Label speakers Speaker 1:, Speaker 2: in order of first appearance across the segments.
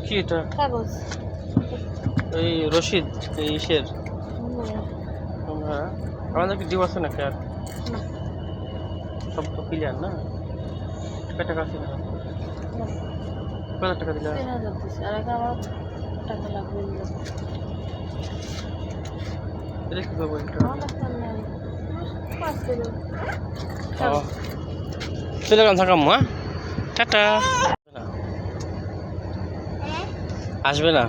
Speaker 1: কি এটা?
Speaker 2: কাগজ।
Speaker 1: এই রশিদ এই ইসের। হ্যাঁ, আমাদের কি ডিউ আছে নাকি আর?
Speaker 2: না।
Speaker 1: সব তো ক্লিয়ার না? কয় টাকা আছে না? কত টাকা দিলা?
Speaker 2: 3000 দিছি। আর আগে আমার টাকা লাগবে না।
Speaker 1: এটা কি করবো এটা?
Speaker 2: আমার টাকা নাই। 5 কিলো।
Speaker 1: ও চলে গেলাম থাকাম মা। টাটা। আসবে না?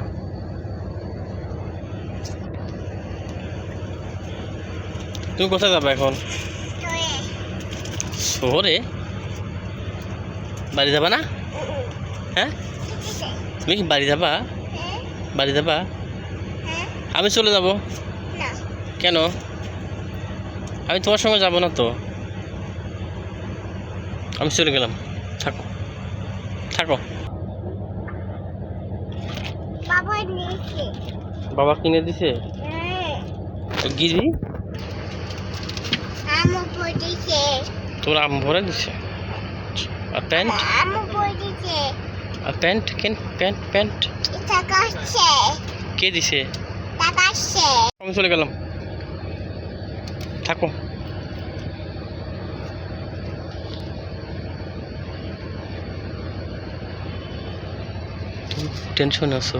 Speaker 1: তুমি কোথায় যাবে এখন? শহরে? বাড়ি যাবা না? হ্যাঁ, তুমি কি বাড়ি যাবা? বাড়ি যাবা? আমি চলে যাব। কেন? আমি তোমার সঙ্গে যাব না তো। আমি চলে গেলাম, থাকো থাকো। বাবা কিনে দিছে গিরি? তোর আম ভরে দিছে? আর প্যান্ট? আর প্যান্ট কেন? প্যান্ট প্যান্ট কে দিছে? আমি চলে গেলাম, থাকো। তুমি টেনশন আছো?